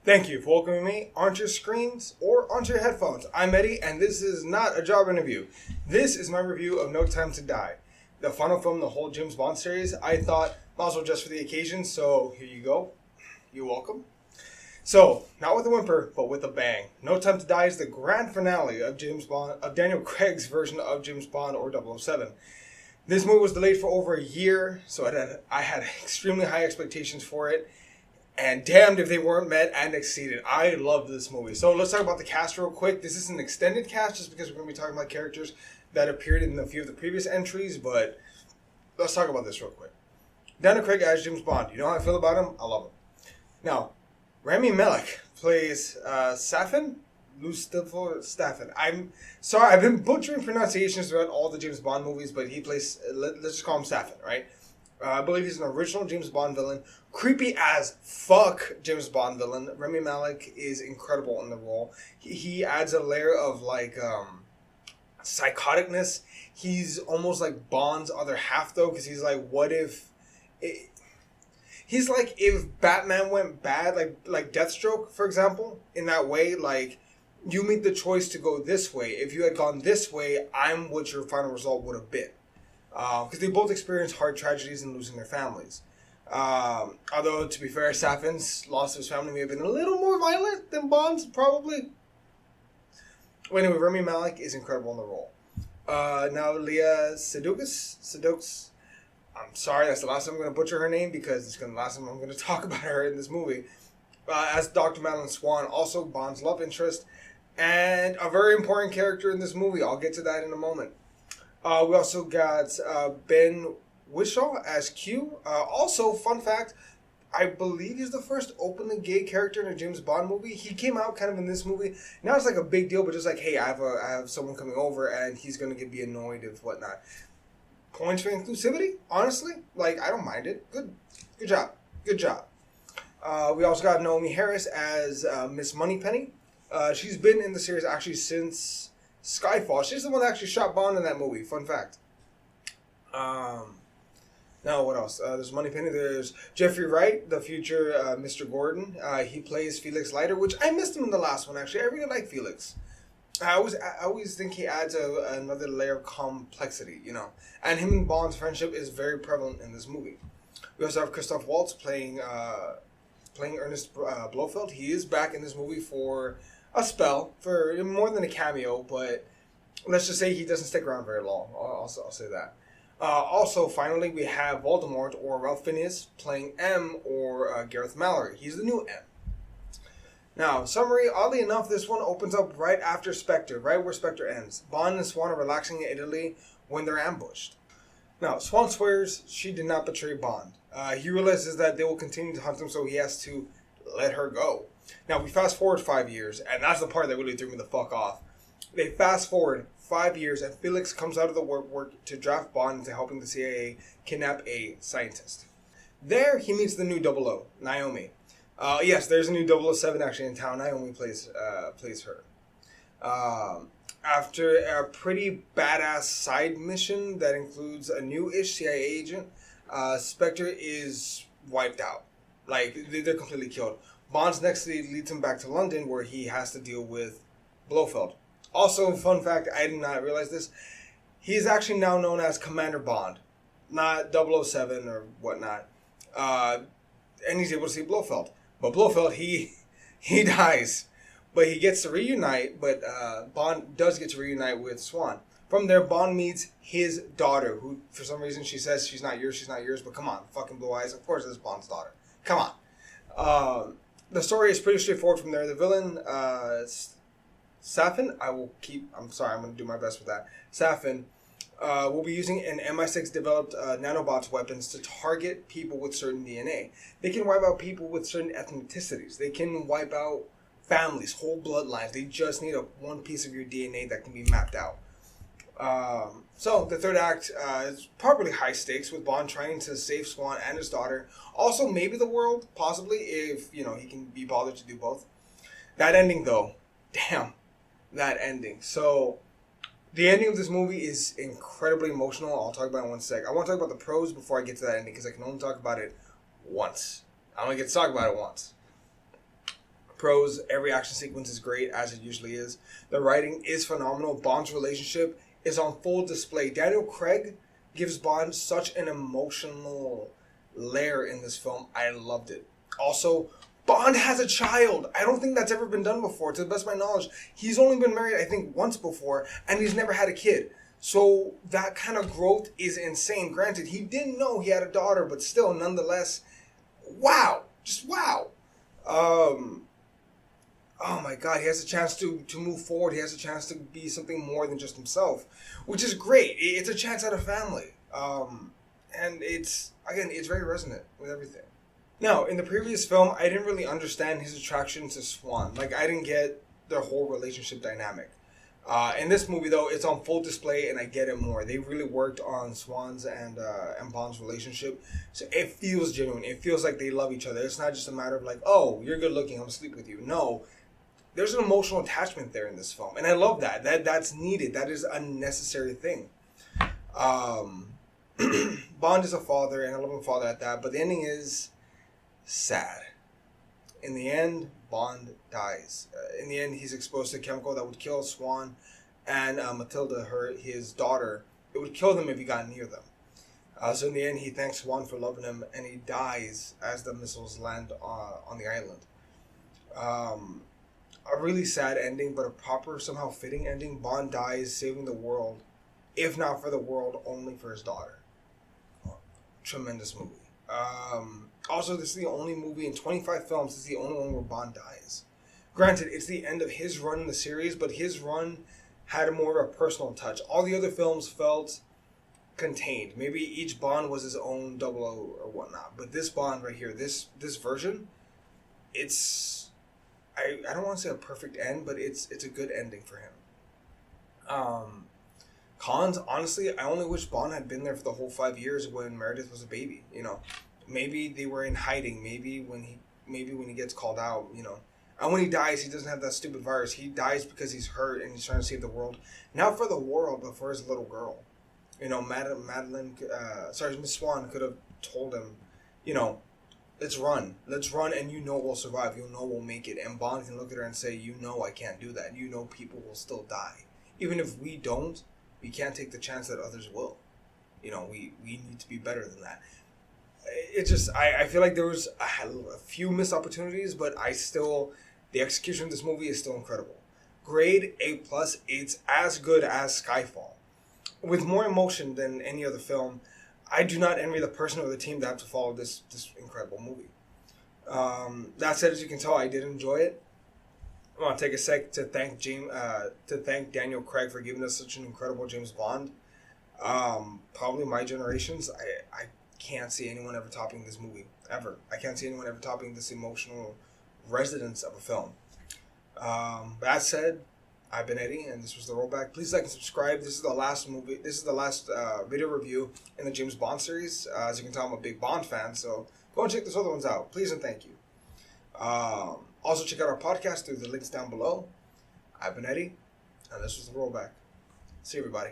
Thank you for welcoming me onto your screens or onto your headphones. I'm Eddie, and this is not a job interview. This is my review of No Time to Die, the final film in the whole James Bond series. I thought, might as well just for the occasion, so here you go. You're welcome. So, not with a whimper, but with a bang. No Time to Die is the grand finale of Daniel Craig's version of James Bond or 007. This movie was delayed for over a year, so I had extremely high expectations for it. And damned if they weren't met and exceeded. I love this movie. So let's talk about the cast real quick. This is an extended cast just because we're going to be talking about characters that appeared in a few of the previous entries. But let's talk about this real quick. Daniel Craig as James Bond. You know how I feel about him? I love him. Now, Rami Malek plays Safin? Staffin. I'm sorry, I've been butchering pronunciations throughout all the James Bond movies, but he plays, let's just call him Staffin, right? I believe he's an original James Bond villain. Creepy as fuck James Bond villain. Rami Malek is incredible in the role. He adds a layer of psychoticness. He's almost like Bond's other half though, because he's like, what if... He's like if Batman went bad, like Deathstroke, for example, in that way, like, you make the choice to go this way. If you had gone this way, I'm what your final result would have been. Because they both experienced hard tragedies and losing their families. Although, to be fair, Safin's loss of his family may have been a little more violent than Bond's, probably. Well, anyway, Rami Malek is incredible in the role. Now, Leah Sedux. I'm sorry, that's the last time I'm going to butcher her name because it's the last time I'm going to talk about her in this movie. As Dr. Madeline Swan, also Bond's love interest, and a very important character in this movie. I'll get to that in a moment. We also got Ben Whishaw as Q. Also, fun fact, I believe he's the first openly gay character in a James Bond movie. He came out kind of in this movie. Now it's like a big deal, but just like, hey, I have someone coming over and he's going to be annoyed if whatnot. Points for inclusivity, honestly. Like, I don't mind it. Good job. Good job. We also got Naomi Harris as Miss Moneypenny. She's been in the series actually since Skyfall. She's the one that actually shot Bond in that movie. Fun fact. Now, what else? There's Moneypenny. There's Jeffrey Wright, the future Mr. Gordon. He plays Felix Leiter, which I missed him in the last one, actually. I really like Felix. I always think he adds another layer of complexity, you know. And him and Bond's friendship is very prevalent in this movie. We also have Christoph Waltz playing Ernest Blofeld. He is back in this movie for a spell, for more than a cameo, but let's just say he doesn't stick around very long. I'll say that. Also, finally, we have Voldemort, or Ralph Fiennes, playing M, or Gareth Mallory. He's the new M. Now, summary, oddly enough, this one opens up right after Spectre, right where Spectre ends. Bond and Swan are relaxing in Italy when they're ambushed. Now, Swan swears she did not betray Bond. He realizes that they will continue to hunt him, so he has to let her go. Now, we fast forward 5 years, and that's the part that really threw me the fuck off. They fast forward 5 years, and Felix comes out of the work to draft Bond into helping the CIA kidnap a scientist. There, he meets the new 00, Naomi. Yes, there's a new 007 actually in town. Naomi plays her. After a pretty badass side mission that includes a new-ish CIA agent, Spectre is wiped out. Like, they're completely killed. Bond's next lead leads him back to London, where he has to deal with Blofeld. Also, fun fact, I did not realize this, he is actually now known as Commander Bond, not 007 or whatnot. And he's able to see Blofeld. But Blofeld, he dies. But he gets to reunite, but Bond does get to reunite with Swan. From there, Bond meets his daughter, who, for some reason, she says she's not yours, but come on, fucking blue eyes, of course it's Bond's daughter. Come on. The story is pretty straightforward from there. The villain, Safin, I'm sorry, I'm going to do my best with that. Safin will be using an MI6 developed nanobots weapons to target people with certain DNA. They can wipe out people with certain ethnicities. They can wipe out families, whole bloodlines. They just need one piece of your DNA that can be mapped out. So the third act is probably high stakes, with Bond trying to save Swan and his daughter. Also, maybe the world, possibly, if he can be bothered to do both. That ending, though, damn, that ending. So the ending of this movie is incredibly emotional. I'll talk about it in one sec. I want to talk about the pros before I get to that ending, because I can only talk about it once. I only get to talk about it once. Pros, every action sequence is great, as it usually is. The writing is phenomenal. Bond's relationship is on full display. Daniel Craig gives Bond such an emotional layer in this film. I loved it. Also, Bond has a child. I don't think that's ever been done before, to the best of my knowledge. He's only been married, I think, once before, and he's never had a kid. So that kind of growth is insane. Granted, he didn't know he had a daughter, but still, nonetheless, wow. Just wow. Oh my God, he has a chance to move forward. He has a chance to be something more than just himself, which is great. It's a chance at a family. And it's very resonant with everything. Now, in the previous film, I didn't really understand his attraction to Swan. Like, I didn't get their whole relationship dynamic. In this movie, though, it's on full display, and I get it more. They really worked on Swan's and Bond's relationship, so it feels genuine. It feels like they love each other. It's not just a matter of like, oh, you're good looking, I'm gonna sleep with you. No, there's an emotional attachment there in this film, and I love that. That's needed. That is a necessary thing. Bond is a father, and I love him father at that. But the ending is sad. In the end, Bond dies. In the end, he's exposed to a chemical that would kill Swan and Matilda, his daughter. It would kill them if he got near them. So in the end, he thanks Swan for loving him, and he dies as the missiles land on the island. A really sad ending, but a proper, somehow fitting ending. Bond dies saving the world, if not for the world, only for his daughter. Tremendous movie. Also, this is the only movie in 25 films, this is the only one where Bond dies. Granted, it's the end of his run in the series, but his run had more of a personal touch. All the other films felt contained. Maybe each Bond was his own 00 or whatnot. But this Bond right here, this version, it's... I don't want to say a perfect end, but it's a good ending for him. Cons, honestly, I only wish Bond had been there for the whole 5 years when Meredith was a baby. You know, maybe they were in hiding. Maybe when he gets called out, you know, and when he dies, he doesn't have that stupid virus. He dies because he's hurt and he's trying to save the world, not for the world, but for his little girl. You know, Miss Swan could have told him, you know, let's run, and you know we'll survive. You know we'll make it. And Bond can look at her and say, you know I can't do that. You know people will still die, even if we don't. We can't take the chance that others will. You know, we need to be better than that. It just, I feel like there was a few missed opportunities, but the execution of this movie is still incredible. Grade A+, it's as good as Skyfall. With more emotion than any other film, I do not envy the person or the team that have to follow this incredible movie. That said, as you can tell, I did enjoy it. I want to take a sec to thank Daniel Craig for giving us such an incredible James Bond. Probably my generation's. I can't see anyone ever topping this movie ever. I can't see anyone ever topping this emotional resonance of a film. That said, I've been Eddie, and this was The Rollback. Please like and subscribe. This is the last movie. This is the last video review in the James Bond series. As you can tell, I'm a big Bond fan, so go and check those other ones out. Please and thank you. Also, check out our podcast through the links down below. I've been Eddie, and this was The Rollback. See you, everybody.